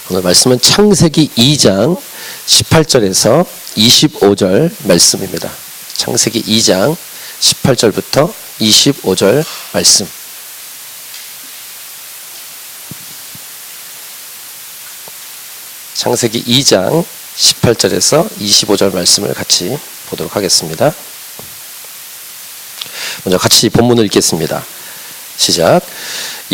오늘 말씀은 창세기 2장 18절에서 25절 말씀입니다. 창세기 2장 18절부터 25절 말씀. 창세기 2장 18절에서 25절 말씀을 같이 보도록 하겠습니다. 먼저 같이 본문을 읽겠습니다. 시작.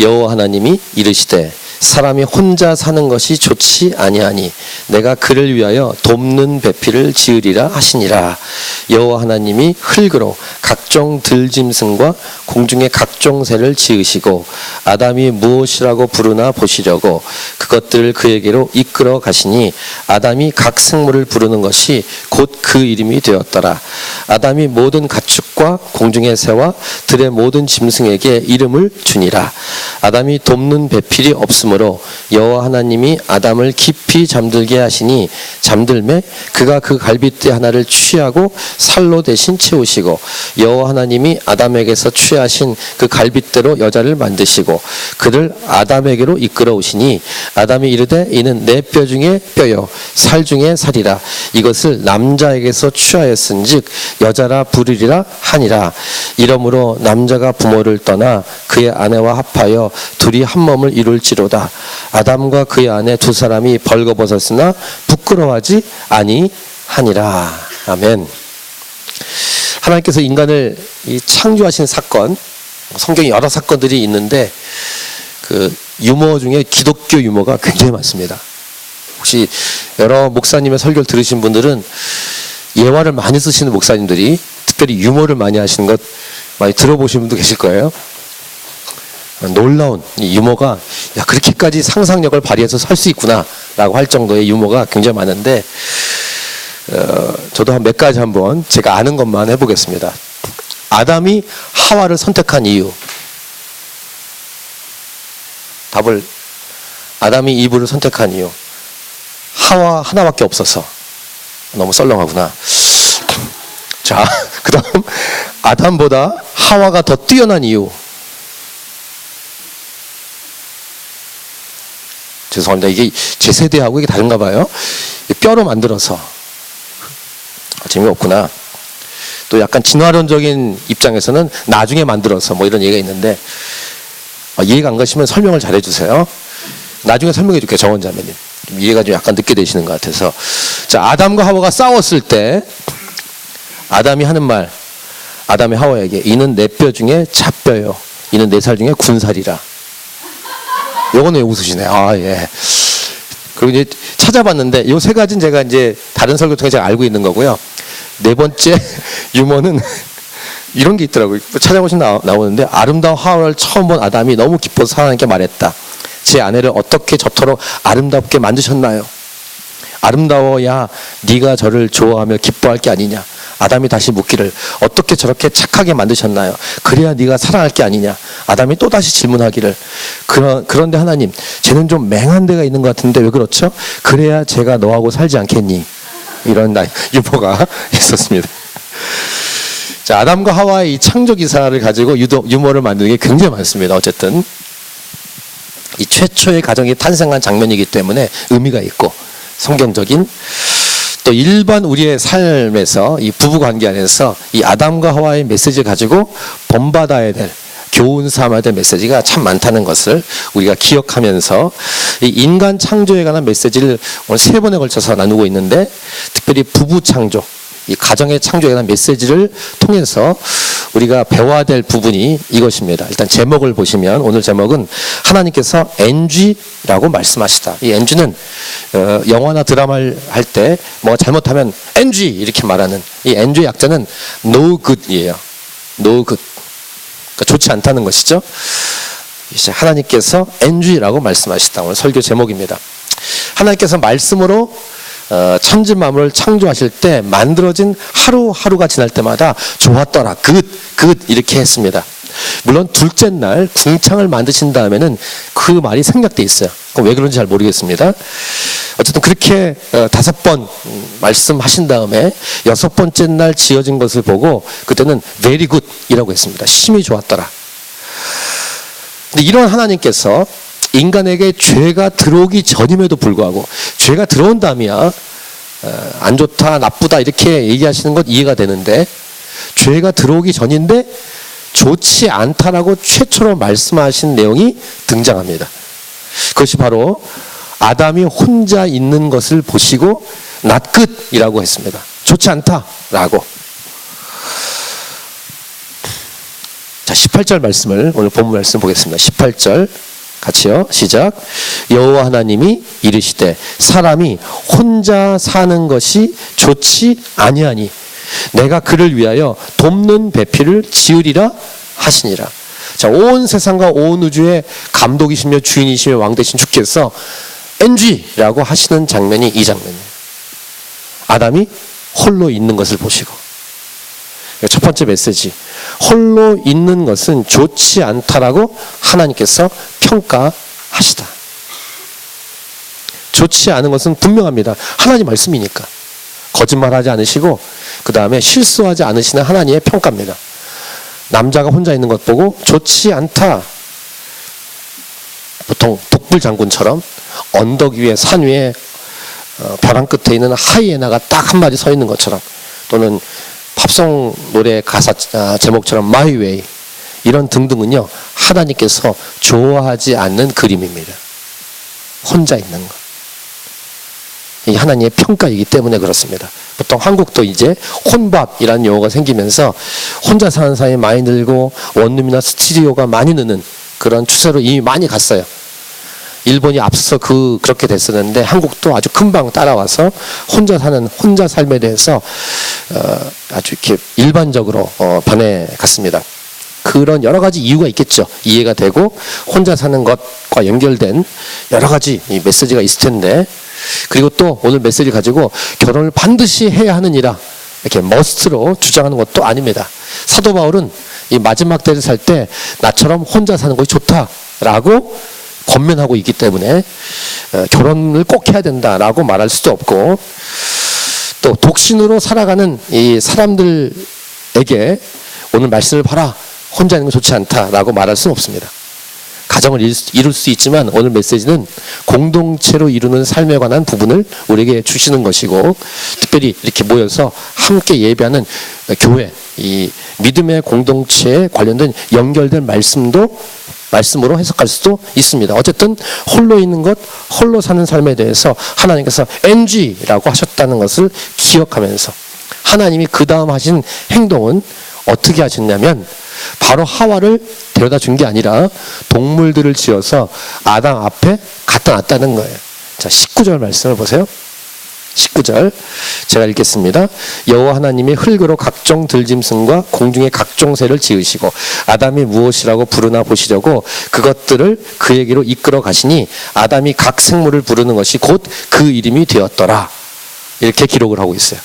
여호와 하나님이 이르시되 사람이 혼자 사는 것이 좋지 아니하니 내가 그를 위하여 돕는 배필을 지으리라 하시니라. 여호와 하나님이 흙으로 각종 들짐승과 공중의 각종 새를 지으시고 아담이 무엇이라고 부르나 보시려고 그것들을 그에게로 이끌어 가시니 아담이 각 생물을 부르는 것이 곧 그 이름이 되었더라. 아담이 모든 가축과 공중의 새와 들의 모든 짐승에게 이름을 주니라. 아담이 돕는 배필이 없으므로 여호와 하나님이 아담을 깊이 잠들게 하시니 잠들매 그가 그 갈빗대 하나를 취하고 살로 대신 채우시고 여호와 하나님이 아담에게서 취하신 그 갈빗대로 여자를 만드시고 그를 아담에게로 이끌어 오시니 아담이 이르되 이는 내 뼈 중에 뼈요 살 중에 살이라. 이것을 남자에게서 취하였은즉 여자라 부르리라 하니라. 이러므로 남자가 부모를 떠나 그의 아내와 합하여 둘이 한 몸을 이룰지로다. 아담과 그의 아내 두 사람이 벌거벗었으나 부끄러워하지 아니하니라. 아멘. 하나님께서 인간을 창조하신 사건, 성경에 여러 사건들이 있는데 그 유머 중에 기독교 유머가 굉장히 많습니다. 혹시 여러 목사님의 설교를 들으신 분들은 예화를 많이 쓰시는 목사님들이 특별히 유머를 많이 하시는 것 많이 들어보신 분도 계실 거예요. 놀라운 이 유머가 야 그렇게까지 상상력을 발휘해서 살 수 있구나 라고 할 정도의 유머가 굉장히 많은데 저도 한 몇 가지 한번 제가 아는 것만 해보겠습니다. 아담이 하와를 선택한 이유. 답을 아담이 이브를 선택한 이유. 하와 하나밖에 없어서. 너무 썰렁하구나. 자, 그 다음 아담보다 하와가 더 뛰어난 이유. 죄송합니다. 이게 제 세대하고 이게 다른가 봐요. 뼈로 만들어서. 재미없구나. 또 약간 진화론적인 입장에서는 나중에 만들어서 뭐 이런 얘기가 있는데 이해가 안 가시면 설명을 잘 해주세요. 나중에 설명해 줄게요. 정원자매님. 이해가 좀 약간 늦게 되시는 것 같아서. 자, 아담과 하와가 싸웠을 때 아담이 하는 말, 아담이 하와에게 이는 내 뼈 중에 잡뼈요 이는 내 살 중에 군살이라. 요거는 왜 웃으시네. 아, 예. 그리고 이제 찾아봤는데 요 세 가지는 제가 이제 다른 설교 통해 제가 알고 있는 거고요. 네 번째 유머는 이런 게 있더라고요. 찾아보시면 나오는데 아름다운 하와를 처음 본 아담이 너무 기뻐서 하나님께 말했다. 제 아내를 어떻게 저토록 아름답게 만드셨나요? 아름다워야 네가 저를 좋아하며 기뻐할 게 아니냐. 아담이 다시 묻기를 어떻게 저렇게 착하게 만드셨나요? 그래야 네가 사랑할 게 아니냐. 아담이 또다시 질문하기를 그런데 하나님 쟤는 좀 맹한 데가 있는 것 같은데 왜 그렇죠? 그래야 제가 너하고 살지 않겠니? 이런 유머가 있었습니다. 자, 아담과 하와의 이 창조 기사를 가지고 유머를 만드는 게 굉장히 많습니다. 어쨌든 이 최초의 가정이 탄생한 장면이기 때문에 의미가 있고 성경적인 또 일반 우리의 삶에서 이 부부 관계 안에서 이 아담과 하와의 메시지를 가지고 본받아야 될 교훈 삼아야 될 메시지가 참 많다는 것을 우리가 기억하면서 이 인간 창조에 관한 메시지를 오늘 3번에 걸쳐서 나누고 있는데 특별히 부부 창조, 이 가정의 창조에 관한 메시지를 통해서 우리가 배워야 될 부분이 이것입니다. 일단 제목을 보시면 오늘 제목은 하나님께서 NG라고 말씀하시다. 이 NG는 영화나 드라마를 할 때 뭐 잘못하면 NG 이렇게 말하는 이 NG의 약자는 No Good이에요. No Good. 그러니까 좋지 않다는 것이죠. 이제 하나님께서 NG라고 말씀하시다. 오늘 설교 제목입니다. 하나님께서 말씀으로 천지 만물을 창조하실 때 만들어진 하루하루가 지날 때마다 좋았더라, 굿 이렇게 했습니다. 물론 둘째 날 궁창을 만드신 다음에는 그 말이 생략돼 있어요. 그럼 왜 그런지 잘 모르겠습니다. 어쨌든 그렇게 5번 말씀하신 다음에 6번째 날 지어진 것을 보고 그때는 very good 이라고 했습니다. 심히 좋았더라. 근데 이런 하나님께서 인간에게 죄가 들어오기 전임에도 불구하고, 죄가 들어온 다음이야 안 좋다 나쁘다 이렇게 얘기하시는 것 이해가 되는데, 죄가 들어오기 전인데 좋지 않다라고 최초로 말씀하신 내용이 등장합니다. 그것이 바로 아담이 혼자 있는 것을 보시고 낫끝이라고 했습니다. 좋지 않다라고. 자, 18절 말씀을, 오늘 본문 말씀 보겠습니다. 18절 같이요. 시작. 여호와 하나님이 이르시되 사람이 혼자 사는 것이 좋지 아니하니 내가 그를 위하여 돕는 배필을 지으리라 하시니라. 자, 온 세상과 온 우주의 감독이시며 주인이시며 왕 되신 주께서 NG라고 하시는 장면이 이 장면이에요. 아담이 홀로 있는 것을 보시고. 첫 번째 메시지, 홀로 있는 것은 좋지 않다라고 하나님께서 평가하시다. 좋지 않은 것은 분명합니다. 하나님 말씀이니까. 거짓말하지 않으시고 그 다음에 실수하지 않으시는 하나님의 평가입니다. 남자가 혼자 있는 것 보고 좋지 않다. 보통 독불장군처럼 언덕 위에 산 위에 벼랑 끝에 있는 하이에나가 딱 한 마리 서 있는 것처럼, 또는 팝송 노래 가사 제목처럼 My Way, 이런 등등은요 하나님께서 좋아하지 않는 그림입니다. 혼자 있는 것. 이 하나님의 평가이기 때문에 그렇습니다. 보통 한국도 이제 혼밥이라는 용어가 생기면서 혼자 사는 사람이 많이 늘고 원룸이나 스튜디오가 많이 느는 그런 추세로 이미 많이 갔어요. 일본이 앞서 그렇게 됐었는데 한국도 아주 금방 따라와서 혼자 삶에 대해서 아주 이렇게 일반적으로 변해갔습니다. 그런 여러 가지 이유가 있겠죠. 이해가 되고 혼자 사는 것과 연결된 여러 가지 이 메시지가 있을 텐데, 그리고 또 오늘 메시지 가지고 결혼을 반드시 해야 하느니라 이렇게 머스트로 주장하는 것도 아닙니다. 사도 바울은 이 마지막 때를 살 때 나처럼 혼자 사는 것이 좋다라고 권면하고 있기 때문에 결혼을 꼭 해야 된다라고 말할 수도 없고, 또 독신으로 살아가는 이 사람들에게 오늘 말씀을 봐라, 혼자 있는 건 좋지 않다라고 말할 수는 없습니다. 가정을 이룰 수 있지만 오늘 메시지는 공동체로 이루는 삶에 관한 부분을 우리에게 주시는 것이고, 특별히 이렇게 모여서 함께 예배하는 교회, 이 믿음의 공동체에 관련된 연결된 말씀으로 해석할 수도 있습니다. 어쨌든 홀로 있는 것, 홀로 사는 삶에 대해서 하나님께서 NG라고 하셨다는 것을 기억하면서, 하나님이 그 다음 하신 행동은 어떻게 하셨냐면 바로 하와를 데려다 준 게 아니라 동물들을 지어서 아담 앞에 갖다 놨다는 거예요. 자, 19절 말씀을 보세요. 19절 제가 읽겠습니다. 여호와 하나님이 흙으로 각종 들짐승과 공중의 각종 새를 지으시고 아담이 무엇이라고 부르나 보시려고 그것들을 그에게로 이끌어 가시니 아담이 각 생물을 부르는 것이 곧 그 이름이 되었더라. 이렇게 기록을 하고 있어요.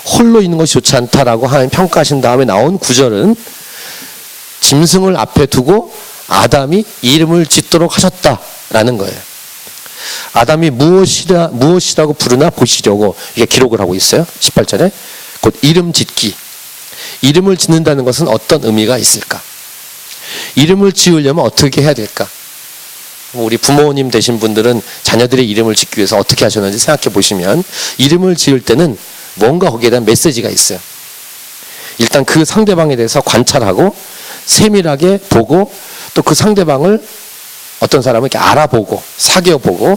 홀로 있는 것이 좋지 않다라고 하나님 평가하신 다음에 나온 구절은 짐승을 앞에 두고 아담이 이름을 짓도록 하셨다라는 거예요. 아담이 무엇이라고 부르나 보시려고 이게 기록을 하고 있어요. 18절에 곧 이름 짓기. 이름을 짓는다는 것은 어떤 의미가 있을까? 이름을 지으려면 어떻게 해야 될까? 우리 부모님 되신 분들은 자녀들의 이름을 짓기 위해서 어떻게 하셨는지 생각해 보시면, 이름을 지을 때는 뭔가 거기에 대한 메시지가 있어요. 일단 그 상대방에 대해서 관찰하고 세밀하게 보고, 또 그 상대방을 어떤 사람은 이렇게 알아보고 사귀어보고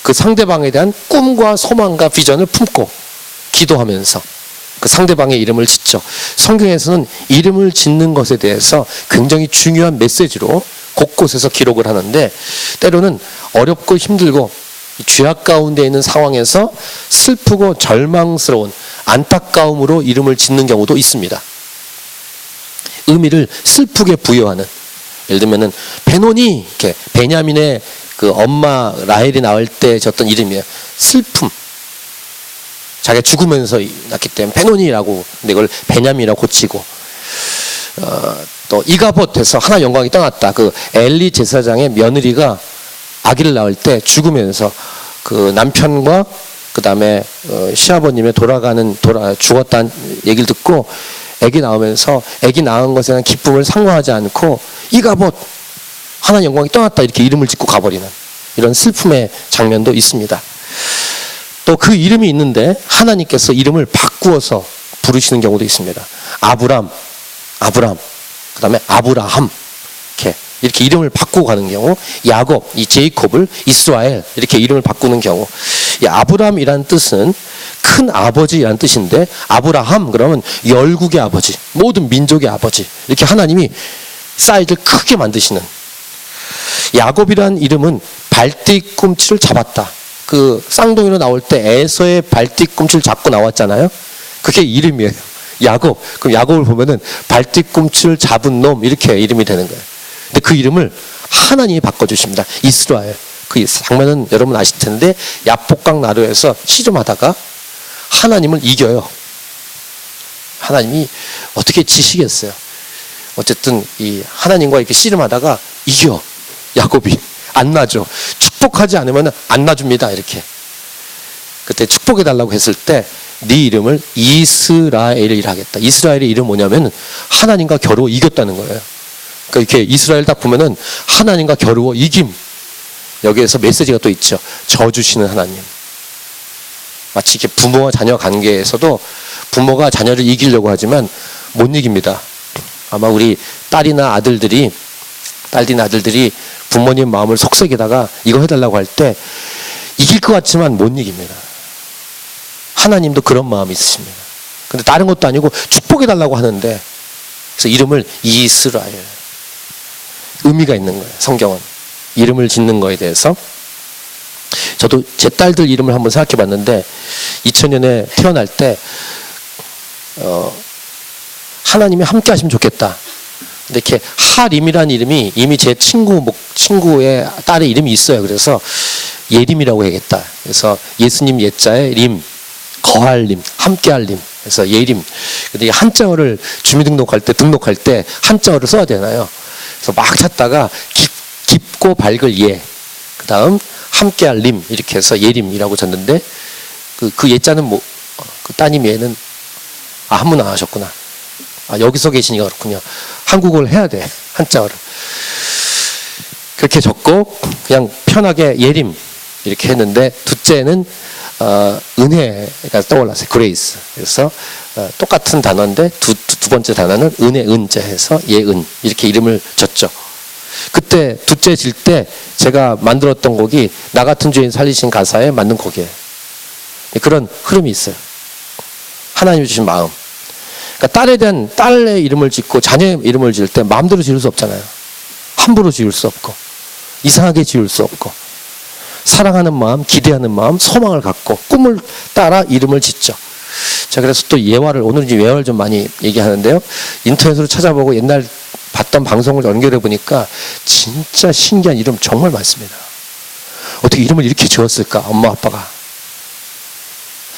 그 상대방에 대한 꿈과 소망과 비전을 품고 기도하면서 그 상대방의 이름을 짓죠. 성경에서는 이름을 짓는 것에 대해서 굉장히 중요한 메시지로 곳곳에서 기록을 하는데, 때로는 어렵고 힘들고 죄악 가운데 있는 상황에서 슬프고 절망스러운 안타까움으로 이름을 짓는 경우도 있습니다. 의미를 슬프게 부여하는, 예를 들면은 베노니, 이렇게 베냐민의 그 엄마 라헬이 나올 때 졌던 이름이에요. 슬픔. 자기가 죽으면서 낳기 때문에 베노니라고, 근데 이걸 베냐민이라고 고치고, 또 이가봇에서 하나 영광이 떠났다. 그 엘리 제사장의 며느리가 아기를 낳을 때 죽으면서 그 남편과 그 다음에 시아버님의 죽었다는 얘기를 듣고 아기 낳으면서 아기 낳은 것에 대한 기쁨을 상호하지 않고 이가봇, 하나님 영광이 떠났다 이렇게 이름을 짓고 가버리는 이런 슬픔의 장면도 있습니다. 또 그 이름이 있는데 하나님께서 이름을 바꾸어서 부르시는 경우도 있습니다. 아브람, 그 다음에 아브라함 이렇게 이름을 바꾸고 가는 경우, 야곱, 이 제이콥을 이스라엘 이렇게 이름을 바꾸는 경우, 이 아브람이라는 뜻은 큰 아버지라는 뜻인데 아브라함 그러면 열국의 아버지, 모든 민족의 아버지 이렇게 하나님이 사이즈를 크게 만드시는. 야곱이라는 이름은 발뒤꿈치를 잡았다. 그 쌍둥이로 나올 때 에서의 발뒤꿈치를 잡고 나왔잖아요. 그게 이름이에요. 야곱. 그럼 야곱을 보면은 발뒤꿈치를 잡은 놈 이렇게 이름이 되는 거예요. 근데 그 이름을 하나님이 바꿔주십니다. 이스라엘. 그 장면은 여러분 아실 텐데 야복강 나루에서 씨름하다가 하나님을 이겨요. 하나님이 어떻게 지시겠어요? 어쨌든 이 하나님과 이렇게 씨름하다가 이겨. 야곱이 안 놔줘. 축복하지 않으면 안 놔줍니다. 이렇게. 그때 축복해달라고 했을 때 네 이름을 이스라엘이라 하겠다. 이스라엘의 이름 뭐냐면 하나님과 겨루어 이겼다는 거예요. 그러니까 이렇게 이스라엘 딱 보면은 하나님과 겨루어 이김. 여기에서 메시지가 또 있죠. 저 주시는 하나님. 마치 이렇게 부모와 자녀 관계에서도 부모가 자녀를 이기려고 하지만 못 이깁니다. 아마 우리 딸이나 아들들이 부모님 마음을 속삭이다가 이거 해달라고 할 때 이길 것 같지만 못 이깁니다. 하나님도 그런 마음이 있으십니다. 근데 다른 것도 아니고 축복해달라고 하는데, 그래서 이름을 이스라엘. 의미가 있는 거예요. 성경은. 이름을 짓는 거에 대해서. 저도 제 딸들 이름을 한번 생각해 봤는데 2000년에 태어날 때 하나님이 함께 하시면 좋겠다. 근데 이렇게 하림이라는 이름이 이미 제 친구의 딸의 이름이 있어요. 그래서 예림이라고 해야겠다. 그래서 예수님 예자에 림, 거할 림, 함께 할 림. 그래서 예림. 근데 이 한자어를 주민등록할 때 한자어를 써야 되나요? 그래서 막 찾다가 깊고 밝을 예. 그 다음 함께 할 림. 이렇게 해서 예림이라고 졌는데 그 예자는 뭐, 그 따님 예는 한 분 안 하셨구나. 여기서 계시니까 그렇군요. 한국어를 해야 돼. 한자어를. 그렇게 적고 그냥 편하게 예림 이렇게 했는데 둘째는 은혜가 떠올랐어요. 그레이스. 그래서 똑같은 단어인데 두 번째 단어는 은혜 은자 해서 예은 이렇게 이름을 졌죠. 그때 둘째 질 때 제가 만들었던 곡이 나 같은 죄인 살리신 가사에 맞는 곡이에요. 그런 흐름이 있어요. 하나님이 주신 마음. 그러니까 딸의 이름을 짓고 자녀의 이름을 지을 때 마음대로 지을 수 없잖아요. 함부로 지을 수 없고 이상하게 지을 수 없고 사랑하는 마음, 기대하는 마음, 소망을 갖고 꿈을 따라 이름을 짓죠. 자, 그래서 또 예화를 오늘은 이제 예화를 좀 많이 얘기하는데요. 인터넷으로 찾아보고 옛날 봤던 방송을 연결해 보니까 진짜 신기한 이름 정말 많습니다. 어떻게 이름을 이렇게 지었을까? 엄마 아빠가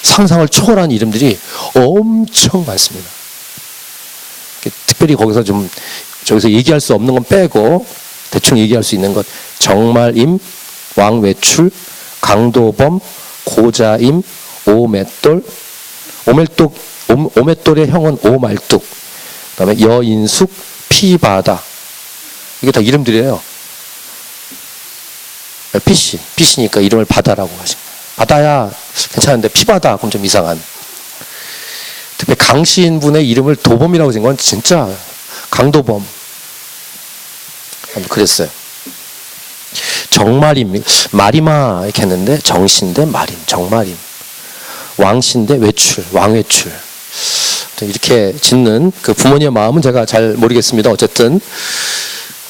상상을 초월한 이름들이 엄청 많습니다. 특별히 거기서 저기서 얘기할 수 없는 건 빼고 대충 얘기할 수 있는 것, 정말임, 왕외출, 강도범, 고자임, 오맷돌, 오맷돌의 형은 오말뚝, 그다음에 여인숙, 피바다. 이게 다 이름들이에요. 피시니까 이름을 바다라고 하신 거예요. 바다야 괜찮은데 피바다 그럼 좀 이상한. 특히 강시인 분의 이름을 도범이라고 지은 건 진짜 강도범. 그랬어요. 정말임, 마리마 이렇게 했는데 정신대 마림, 정말임. 왕신대 외출, 왕외출. 이렇게 짓는 그 부모님의 마음은 제가 잘 모르겠습니다. 어쨌든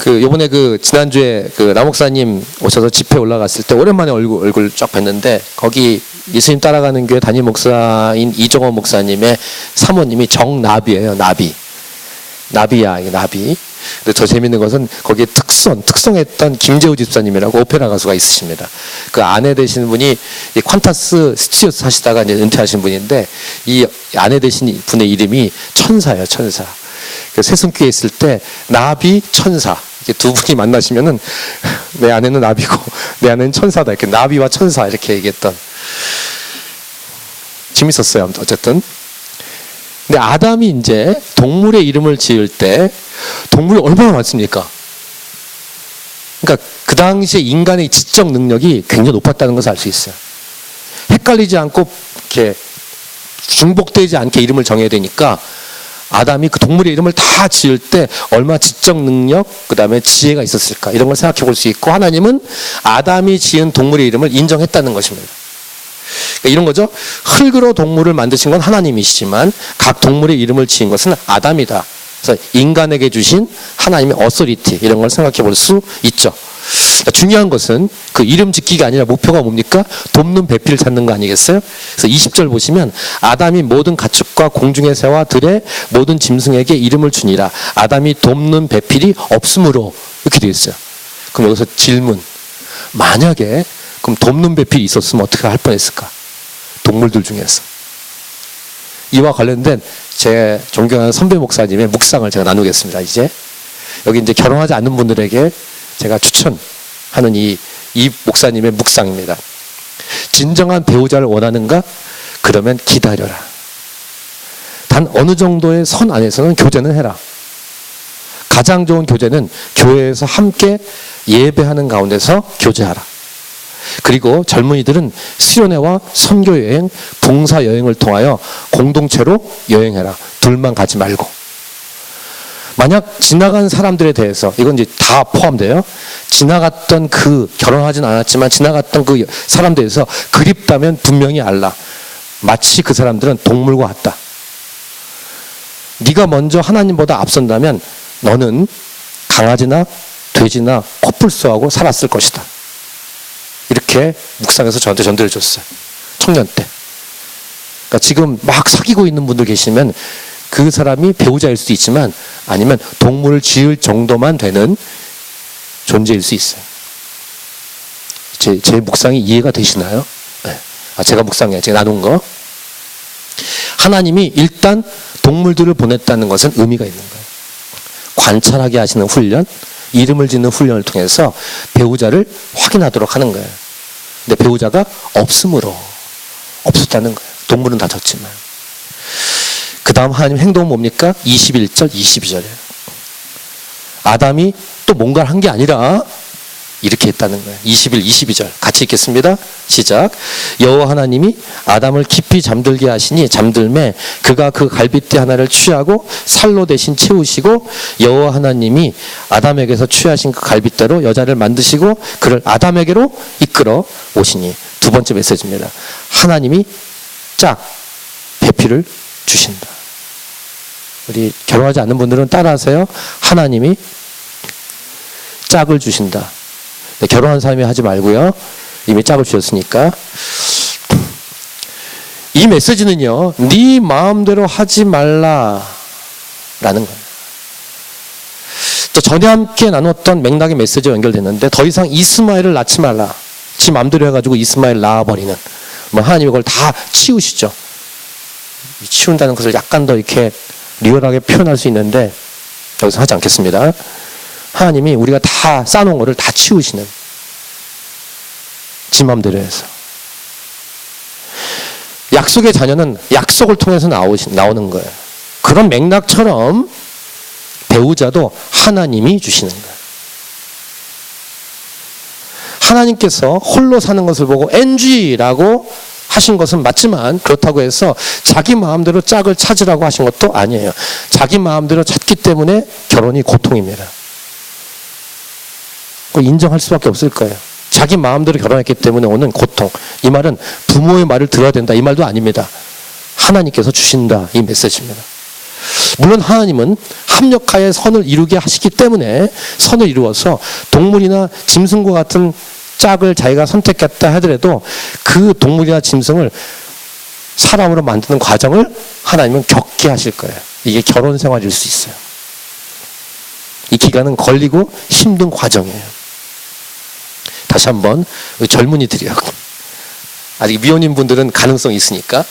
요번에 지난주에 라목사님 오셔서 집회 올라갔을 때 오랜만에 얼굴 쫙 뵀는데 거기 예수님 따라가는 교회 담임 목사인 이정원 목사님의 사모님이 정나비예요. 나비야, 이게 나비. 근데 더 재밌는 것은 거기에 특송했던 김재우 집사님이라고 오페라 가수가 있으십니다. 그 아내 되시는 분이 이 퀀타스 스튜디오스 하시다가 이제 은퇴하신 분인데 이 아내 되신 분의 이름이 천사예요, 천사. 세승교에 있을 때 나비 천사 이렇게 두 분이 만나시면은 내 아내는 나비고 내 아내는 천사다 이렇게 나비와 천사 이렇게 얘기했던. 재밌었어요. 어쨌든. 근데 아담이 이제 동물의 이름을 지을 때 동물이 얼마나 많습니까? 그러니까 그 당시에 인간의 지적 능력이 굉장히 높았다는 것을 알 수 있어요. 헷갈리지 않고 이렇게 중복되지 않게 이름을 정해야 되니까 아담이 그 동물의 이름을 다 지을 때 얼마나 지적 능력, 그 다음에 지혜가 있었을까 이런 걸 생각해 볼 수 있고, 하나님은 아담이 지은 동물의 이름을 인정했다는 것입니다. 그러니까 이런 거죠. 흙으로 동물을 만드신 건 하나님이시지만 각 동물의 이름을 지은 것은 아담이다. 그래서 인간에게 주신 하나님의 어서리티, 이런 걸 생각해 볼 수 있죠. 중요한 것은 그 이름 짓기가 아니라 목표가 뭡니까? 돕는 배필을 찾는 거 아니겠어요? 그래서 20절 보시면 아담이 모든 가축과 공중의 새와 들의 모든 짐승에게 이름을 주니라. 아담이 돕는 배필이 없으므로, 이렇게 되어 있어요. 그럼 여기서 질문, 만약에 그럼 돕는 배필이 있었으면 어떻게 할 뻔했을까? 동물들 중에서. 이와 관련된 제 존경하는 선배 목사님의 묵상을 제가 나누겠습니다. 이제 여기 이제 결혼하지 않는 분들에게 제가 추천하는 이 목사님의 묵상입니다. 진정한 배우자를 원하는가? 그러면 기다려라. 단 어느 정도의 선 안에서는 교제는 해라. 가장 좋은 교제는 교회에서 함께 예배하는 가운데서 교제하라. 그리고 젊은이들은 수련회와 선교여행, 봉사여행을 통하여 공동체로 여행해라. 둘만 가지 말고. 만약 지나간 사람들에 대해서, 이건 이제 다 포함돼요. 지나갔던 그, 결혼하진 않았지만 지나갔던 그 사람들에 대해서 그립다면 분명히 알라. 마치 그 사람들은 동물과 같다. 네가 먼저 하나님보다 앞선다면 너는 강아지나 돼지나 코뿔소하고 살았을 것이다. 이렇게 묵상해서 저한테 전달해 줬어요. 청년 때. 그러니까 지금 막 사귀고 있는 분들 계시면 그 사람이 배우자일 수도 있지만 아니면 동물을 지을 정도만 되는 존재일 수 있어요. 제 묵상이 이해가 되시나요? 네. 제가 묵상해요. 제가 나눈 거. 하나님이 일단 동물들을 보냈다는 것은 의미가 있는 거예요. 관찰하게 하시는 훈련, 이름을 짓는 훈련을 통해서 배우자를 확인하도록 하는 거예요. 근데 배우자가 없음으로, 없었다는 거예요. 동물은 다 졌지만. 그 다음 하나님 행동은 뭡니까? 21절, 22절이에요. 아담이 또 뭔가를 한 게 아니라 이렇게 했다는 거예요. 21, 22절 같이 읽겠습니다. 시작. 여호와 하나님이 아담을 깊이 잠들게 하시니 잠들매 그가 그 갈빗대 하나를 취하고 살로 대신 채우시고 여호와 하나님이 아담에게서 취하신 그 갈빗대로 여자를 만드시고 그를 아담에게로 이끌어 오시니. 두 번째 메시지입니다. 하나님이 짝, 배필을 주신다. 우리 결혼하지 않는 분들은 따라하세요. 하나님이 짝을 주신다. 네, 결혼한 사람이 하지 말고요. 이미 짝을 주셨으니까. 이 메시지는요, 네 마음대로 하지 말라라는 거예요. 전에 함께 나눴던 맥락의 메시지와 연결됐는데 더 이상 이스마엘을 낳지 말라. 지 마음대로 해가지고 이스마엘 낳아버리는. 하나님이 그걸 다 치우시죠. 치운다는 것을 약간 더 이렇게 리얼하게 표현할 수 있는데 여기서 하지 않겠습니다. 하나님이 우리가 다 쌓아놓은 거를 다 치우시는, 지 맘대로 해서. 약속의 자녀는 약속을 통해서 나오는 거예요. 그런 맥락처럼 배우자도 하나님이 주시는 거예요. 하나님께서 홀로 사는 것을 보고 NG라고 하신 것은 맞지만 그렇다고 해서 자기 마음대로 짝을 찾으라고 하신 것도 아니에요. 자기 마음대로 찾기 때문에 결혼이 고통입니다. 인정할 수밖에 없을 거예요. 자기 마음대로 결혼했기 때문에 오는 고통. 이 말은 부모의 말을 들어야 된다, 이 말도 아닙니다. 하나님께서 주신다, 이 메시지입니다. 물론 하나님은 합력하여 선을 이루게 하시기 때문에 선을 이루어서 동물이나 짐승과 같은 짝을 자기가 선택했다 하더라도 그 동물이나 짐승을 사람으로 만드는 과정을 하나님은 겪게 하실 거예요. 이게 결혼 생활일 수 있어요. 이 기간은 걸리고 힘든 과정이에요. 다시 한번 젊은이들이요. 아직 미혼인 분들은 가능성이 있으니까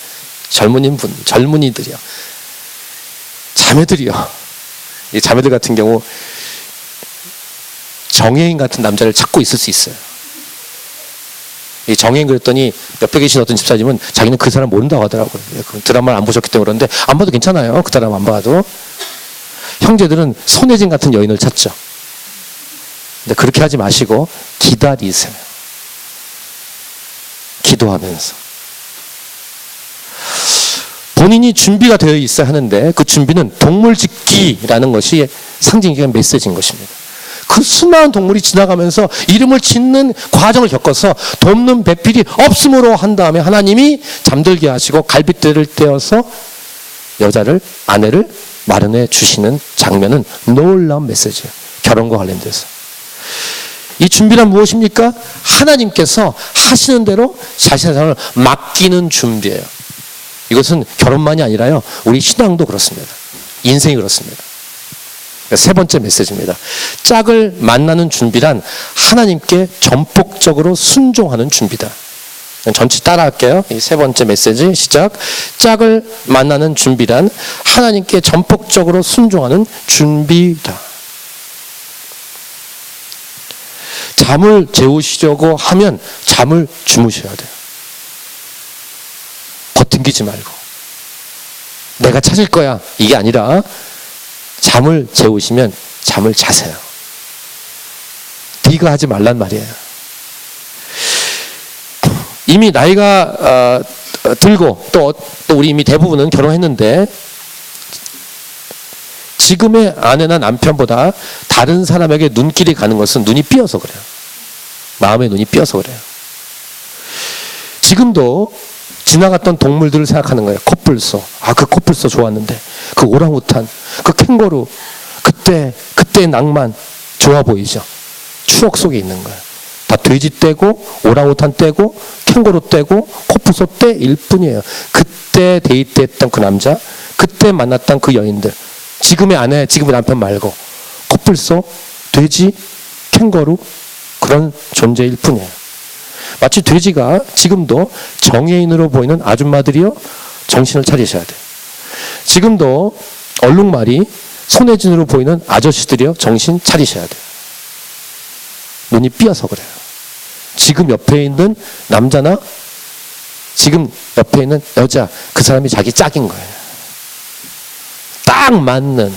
젊은이들이요. 자매들이요. 이 자매들 같은 경우 정혜인 같은 남자를 찾고 있을 수 있어요. 이 정혜인 그랬더니 옆에 계신 어떤 집사님은 자기는 그 사람 모른다고 하더라고요. 그 드라마를 안 보셨기 때문에 그런데 안 봐도 괜찮아요. 그 드라마 안 봐도. 형제들은 손혜진 같은 여인을 찾죠. 근데 그렇게 하지 마시고 기다리세요. 기도하면서. 본인이 준비가 되어 있어야 하는데 그 준비는 동물 짓기라는 것이 상징적인 메시지인 것입니다. 그 수많은 동물이 지나가면서 이름을 짓는 과정을 겪어서 돕는 배필이 없음으로 한 다음에 하나님이 잠들게 하시고 갈빗대를 떼어서 여자를, 아내를 마련해 주시는 장면은 놀라운 메시지예요. 결혼과 관련돼서. 이 준비란 무엇입니까? 하나님께서 하시는 대로 자신의 삶을 맡기는 준비예요. 이것은 결혼만이 아니라요, 우리 신앙도 그렇습니다. 인생이 그렇습니다. 세 번째 메시지입니다. 짝을 만나는 준비란 하나님께 전폭적으로 순종하는 준비다. 전체 따라할게요. 이 세 번째 메시지 시작. 짝을 만나는 준비란 하나님께 전폭적으로 순종하는 준비다. 잠을 재우시려고 하면 잠을 주무셔야 돼요. 버팅기지 말고 내가 찾을 거야 이게 아니라 잠을 재우시면 잠을 자세요. 네가 하지 말란 말이에요. 이미 나이가 들고 또 우리 이미 대부분은 결혼했는데 지금의 아내나 남편보다 다른 사람에게 눈길이 가는 것은 눈이 삐어서 그래요. 마음의 눈이 삐어서 그래요. 지금도 지나갔던 동물들을 생각하는 거예요. 코뿔소. 그 코뿔소 좋았는데 그 오랑우탄, 그 캥거루, 그때의 낭만 좋아 보이죠. 추억 속에 있는 거예요. 다 돼지 떼고 오랑우탄 떼고 캥거루 떼고 코뿔소 떼일 뿐이에요. 그때 데이트했던 그 남자, 그때 만났던 그 여인들, 지금의 아내, 지금의 남편 말고 코뿔소, 돼지, 캥거루 그런 존재일 뿐이에요. 마치 돼지가 지금도 정예인으로 보이는 아줌마들이요, 정신을 차리셔야 돼요. 지금도 얼룩말이 손예진으로 보이는 아저씨들이요, 정신 차리셔야 돼요. 눈이 삐어서 그래요. 지금 옆에 있는 남자나 지금 옆에 있는 여자, 그 사람이 자기 짝인 거예요. 딱 맞는,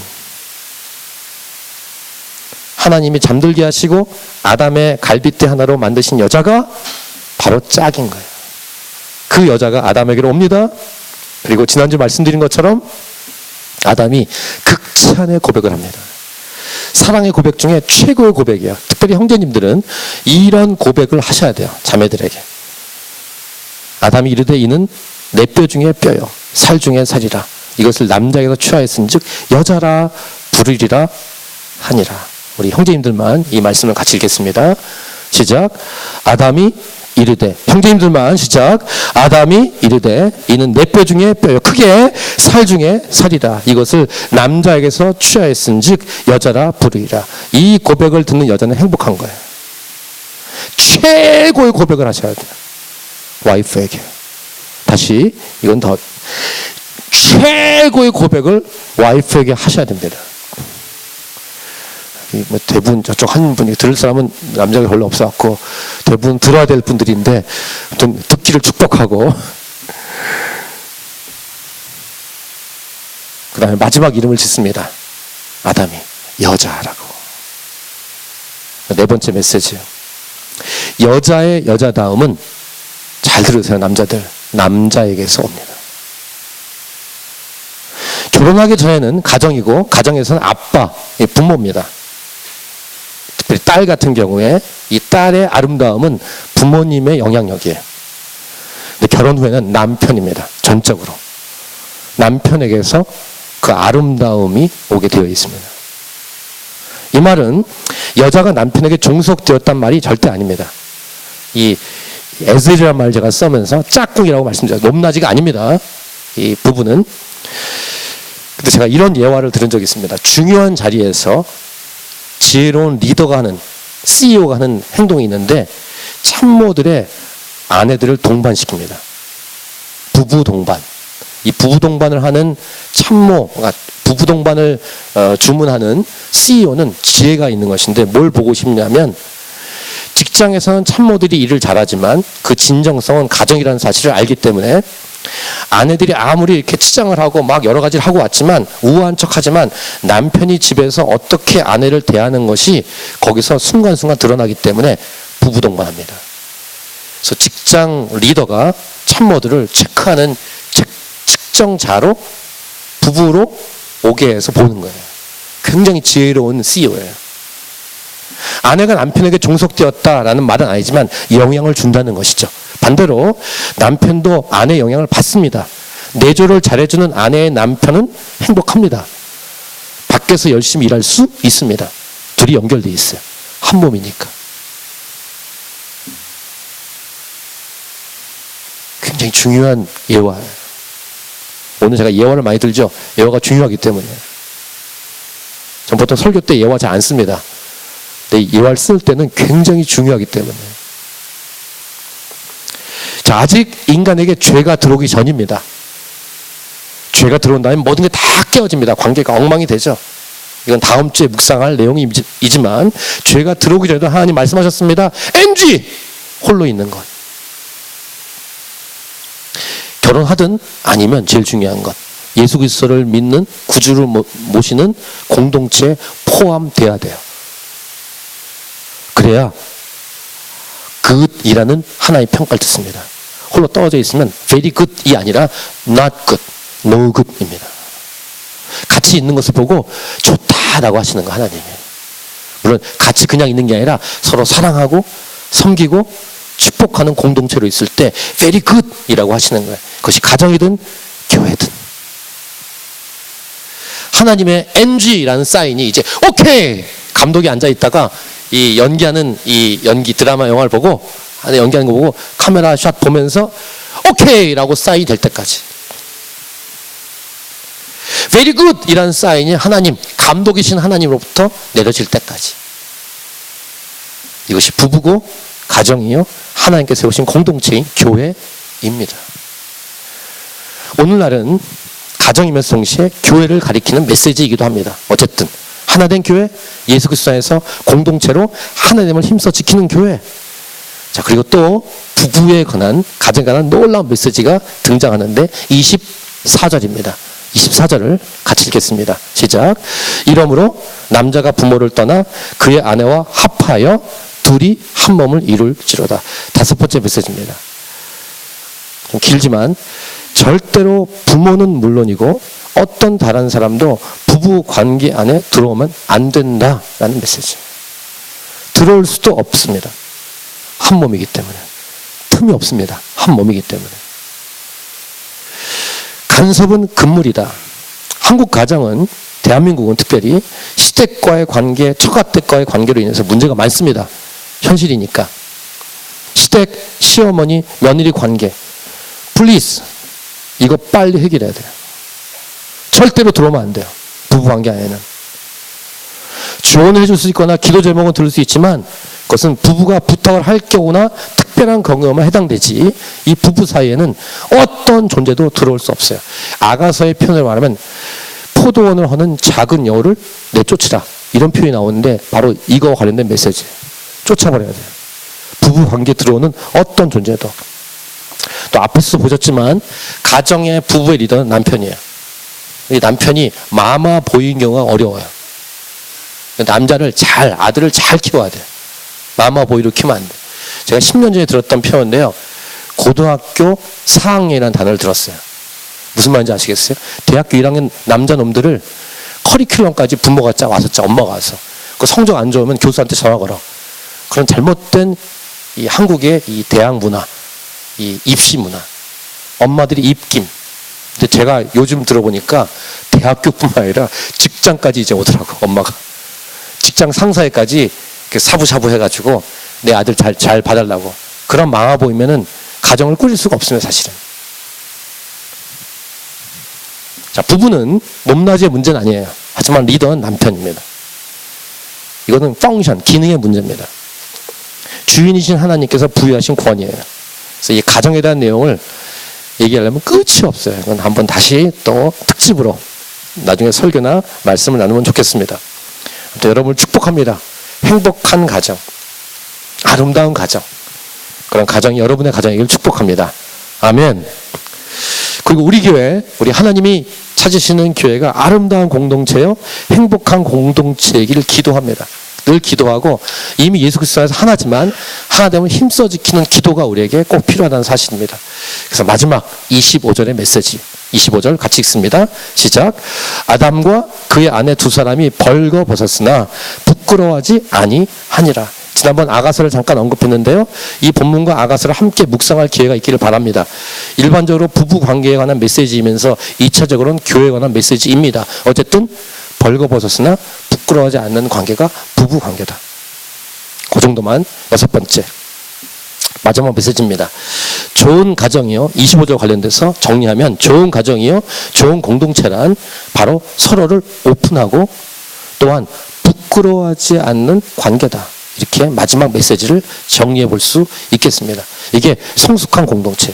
하나님이 잠들게 하시고 아담의 갈빗대 하나로 만드신 여자가 바로 짝인 거예요. 그 여자가 아담에게로 옵니다. 그리고 지난주 말씀드린 것처럼 아담이 극찬의 고백을 합니다. 사랑의 고백 중에 최고의 고백이야. 특별히 형제님들은 이런 고백을 하셔야 돼요. 자매들에게. 아담이 이르되 이는 내 뼈 중에 뼈요 살 중에 살이라. 이것을 남자에게서 취하였은즉 여자라 부르리라 하니라. 우리 형제님들만 이 말씀을 같이 읽겠습니다. 시작. 아담이 이르되, 형제님들만 시작. 아담이 이르되 이는 내 뼈 중에 뼈요 크게 살 중에 살이라. 이것을 남자에게서 취하였은즉 여자라 부르리라. 이 고백을 듣는 여자는 행복한 거예요. 최고의 고백을 하셔야 돼요. 와이프에게. 다시 이건 더 최고의 고백을 와이프에게 하셔야 됩니다. 뭐 대부분 저쪽 한 분이 들을 사람은 남자가 별로 없어갖고 대부분 들어야 될 분들인데 좀 듣기를 축복하고, 그 다음에 마지막 이름을 짓습니다. 아담이 여자라고. 네 번째 메시지요. 여자의 여자다움은, 잘 들으세요 남자들, 남자에게서 옵니다. 결혼하기 전에는 가정이고 가정에서는 아빠, 부모입니다. 특별히 딸 같은 경우에 이 딸의 아름다움은 부모님의 영향력이에요. 근데 결혼 후에는 남편입니다. 전적으로 남편에게서 그 아름다움이 오게 되어 있습니다. 이 말은 여자가 남편에게 종속되었단 말이 절대 아닙니다. 이 에즈리란 말 제가 쓰면서 짝꿍이라고 말씀드렸죠. 높낮이가 아닙니다. 이 부분은. 근데 제가 이런 예화를 들은 적이 있습니다. 중요한 자리에서 지혜로운 리더가 하는, CEO가 하는 행동이 있는데 참모들의 아내들을 동반시킵니다. 부부 동반. 이 부부 동반을 하는 참모가, 부부 동반을 주문하는 CEO는 지혜가 있는 것인데 뭘 보고 싶냐면, 직장에서는 참모들이 일을 잘하지만 그 진정성은 가정이라는 사실을 알기 때문에 아내들이 아무리 이렇게 치장을 하고 막 여러 가지를 하고 왔지만 우아한 척하지만 남편이 집에서 어떻게 아내를 대하는 것이 거기서 순간순간 드러나기 때문에 부부동반합니다. 그래서 직장 리더가 참모들을 체크하는 측정자로 부부로 오게 해서 보는 거예요. 굉장히 지혜로운 CEO예요. 아내가 남편에게 종속되었다라는 말은 아니지만 영향을 준다는 것이죠. 반대로 남편도 아내의 영향을 받습니다. 내조를 잘해주는 아내의 남편은 행복합니다. 밖에서 열심히 일할 수 있습니다. 둘이 연결되어 있어요. 한 몸이니까. 굉장히 중요한 예화예요. 오늘 제가 예화를 많이 들죠. 예화가 중요하기 때문에. 전 보통 설교 때 예화 잘 안 씁니다. 근데 예화를 쓸 때는 굉장히 중요하기 때문에. 자, 아직 인간에게 죄가 들어오기 전입니다. 죄가 들어온다면 모든 게 다 깨어집니다. 관계가 엉망이 되죠. 이건 다음 주에 묵상할 내용이지만 죄가 들어오기 전에도 하나님 말씀하셨습니다. NG! 홀로 있는 것. 결혼하든 아니면 제일 중요한 것. 예수 그리스도를 믿는 구주를 모시는 공동체에 포함돼야 돼요. 그래야 good이라는 하나의 평가를 듣습니다. 홀로 떨어져 있으면 very good이 아니라 not good, no good입니다. 같이 있는 것을 보고 좋다라고 하시는 거 하나님이. 물론 같이 그냥 있는 게 아니라 서로 사랑하고 섬기고 축복하는 공동체로 있을 때 very good이라고 하시는 거예요. 그것이 가정이든 교회든. 하나님의 NG라는 사인이 이제 오케이! 감독이 앉아 있다가 이 연기하는 이 연기 드라마 영화를 보고 안에 연기하는 거 보고 카메라 샷 보면서 오케이라고 사인이 될 때까지. very good 이라는 사인이 하나님, 감독이신 하나님으로부터 내려질 때까지. 이것이 부부고 가정이요 하나님께서 세우신 공동체인 교회입니다. 오늘날은 가정이면서 동시에 교회를 가리키는 메시지이기도 합니다. 어쨌든 하나된 교회, 예수 그리스도 안에서 공동체로 하나됨을 힘써 지키는 교회. 자, 그리고 또 부부에 관한, 가정에 관한 놀라운 메시지가 등장하는데 24절입니다. 24절을 같이 읽겠습니다. 시작. 이러므로 남자가 부모를 떠나 그의 아내와 합하여 둘이 한 몸을 이룰지로다. 5번째 메시지입니다. 좀 길지만 절대로 부모는 물론이고 어떤 다른 사람도 부부 관계 안에 들어오면 안 된다라는 메시지. 들어올 수도 없습니다. 한 몸이기 때문에. 틈이 없습니다. 한 몸이기 때문에. 간섭은 금물이다. 한국 가정은, 대한민국은 특별히 시댁과의 관계, 처가댁과의 관계로 인해서 문제가 많습니다. 현실이니까. 시댁, 시어머니, 며느리 관계. 플리즈. 이거 빨리 해결해야 돼요. 절대로 들어오면 안 돼요. 부부관계 안에는. 조언을 해줄 수 있거나 기도 제목은 들을 수 있지만 그것은 부부가 부탁을 할 경우나 특별한 경우에만 해당되지 이 부부 사이에는 어떤 존재도 들어올 수 없어요. 아가서의 표현을 말하면 포도원을 하는 작은 여우를 내쫓으라. 이런 표현이 나오는데 바로 이거와 관련된 메시지예요. 쫓아버려야 돼요. 부부관계 들어오는 어떤 존재도. 또 앞에서 보셨지만 가정의 부부의 리더는 남편이에요. 이 남편이 마마 보이는 경우가 어려워요. 남자를 잘, 아들을 잘 키워야 돼요. 마마 보이로 키우면 안 돼요. 제가 10년 전에 들었던 표현인데요. 고등학교 4학년이라는 단어를 들었어요. 무슨 말인지 아시겠어요? 대학교 1학년 남자 놈들을 커리큘럼까지 부모가 와서 엄마가 와서 그 성적 안 좋으면 교수한테 전화 걸어. 그런 잘못된 이 한국의 이 대학 문화, 이 입시 문화, 엄마들이 입김. 근데 제가 요즘 들어보니까 대학교뿐만 아니라 직장까지 이제 오더라고. 엄마가 직장 상사에까지 사부사부 해가지고 내 아들 잘 봐달라고. 그런 망아 보이면은 가정을 꾸릴 수가 없습니다, 사실은. 자, 부부는 높낮이의 문제는 아니에요. 하지만 리더는 남편입니다. 이거는 펑션, 기능의 문제입니다. 주인이신 하나님께서 부여하신 권위예요. 그래서 이 가정에 대한 내용을 얘기하려면 끝이 없어요. 이건 한번 다시 또 특집으로 나중에 설교나 말씀을 나누면 좋겠습니다. 여러분을 축복합니다. 행복한 가정, 아름다운 가정, 그런 가정이 여러분의 가정이길 축복합니다. 아멘. 그리고 우리 교회, 우리 하나님이 찾으시는 교회가 아름다운 공동체요, 행복한 공동체이기를 기도합니다. 늘 기도하고, 이미 예수 그리스도 안에서 하나지만 하나됨을 힘써 지키는 기도가 우리에게 꼭 필요하다는 사실입니다. 그래서 마지막 25절의 메시지, 25절 같이 읽습니다. 시작. 아담과 그의 아내 두 사람이 벌거벗었으나 부끄러워하지 아니하니라. 지난번 아가서를 잠깐 언급했는데요, 이 본문과 아가서를 함께 묵상할 기회가 있기를 바랍니다. 일반적으로 부부 관계에 관한 메시지이면서 2차적으로는 교회에 관한 메시지입니다. 어쨌든 벌거벗었으나 부끄러워하지 않는 관계가 부부 관계다. 그 정도만. 여섯 번째, 마지막 메시지입니다. 좋은 가정이요, 25절 관련돼서 정리하면 좋은 가정이요, 좋은 공동체란 바로 서로를 오픈하고 또한 부끄러워하지 않는 관계다. 이렇게 마지막 메시지를 정리해 볼 수 있겠습니다. 이게 성숙한 공동체.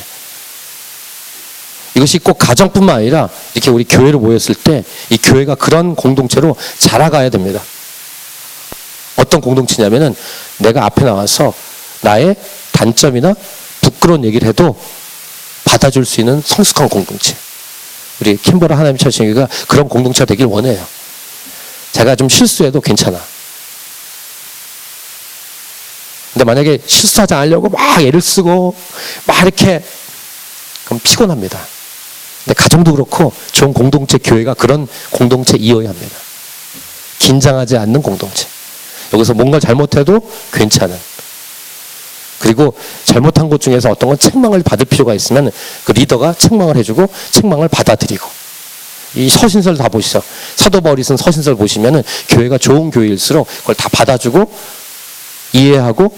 이것이 꼭 가정뿐만 아니라 이렇게 우리 교회로 모였을 때 이 교회가 그런 공동체로 자라가야 됩니다. 어떤 공동체냐면은 내가 앞에 나와서 나의 단점이나 부끄러운 얘기를 해도 받아줄 수 있는 성숙한 공동체. 우리 캔버라 하나님 찾으신 교회가 그런 공동체가 되길 원해요. 제가 좀 실수해도 괜찮아. 근데 만약에 실수하지 않으려고 막 애를 쓰고 막 이렇게, 그럼 피곤합니다. 근데 가정도 그렇고 좋은 공동체, 교회가 그런 공동체이어야 합니다. 긴장하지 않는 공동체. 여기서 뭔가 잘못해도 괜찮은. 그리고 잘못한 것 중에서 어떤 건 책망을 받을 필요가 있으면 그 리더가 책망을 해주고 책망을 받아들이고. 이 서신서를 다 보시죠. 사도 바울이 쓴 서신서를 보시면은 교회가 좋은 교회일수록 그걸 다 받아주고 이해하고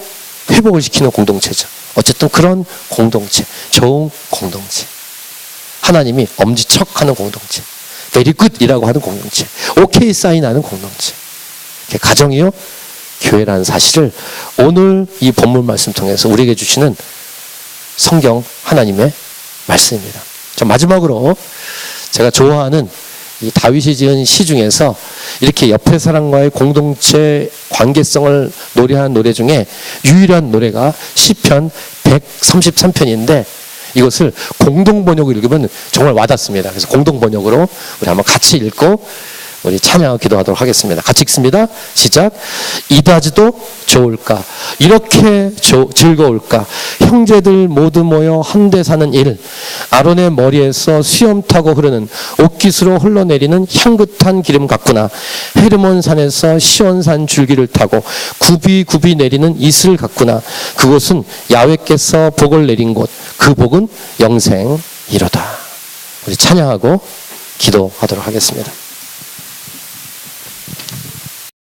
회복을 시키는 공동체죠. 어쨌든 그런 공동체, 좋은 공동체. 하나님이 엄지척하는 공동체, very good이라고 하는 공동체, 오케이 사인하는 공동체. 가정이요, 교회라는 사실을 오늘 이 본문 말씀 통해서 우리에게 주시는 성경 하나님의 말씀입니다. 자, 마지막으로 제가 좋아하는 이 다윗이 지은 시 중에서 이렇게 옆에 사람과의 공동체 관계성을 노래하는 노래 중에 유일한 노래가 시편 133편인데 이것을 공동 번역으로 읽으면 정말 와닿습니다. 그래서 공동 번역으로 우리 한번 같이 읽고 우리 찬양하고 기도하도록 하겠습니다. 같이 읽습니다. 시작. 이다지도 좋을까, 이렇게 즐거울까, 형제들 모두 모여 한데 사는 일, 아론의 머리에서 수염 타고 흐르는 옥깃으로 흘러내리는 향긋한 기름 같구나. 헤르몬 산에서 시온산 줄기를 타고 굽이굽이 내리는 이슬 같구나. 그곳은 야훼께서 복을 내린 곳, 그 복은 영생이로다. 우리 찬양하고 기도하도록 하겠습니다.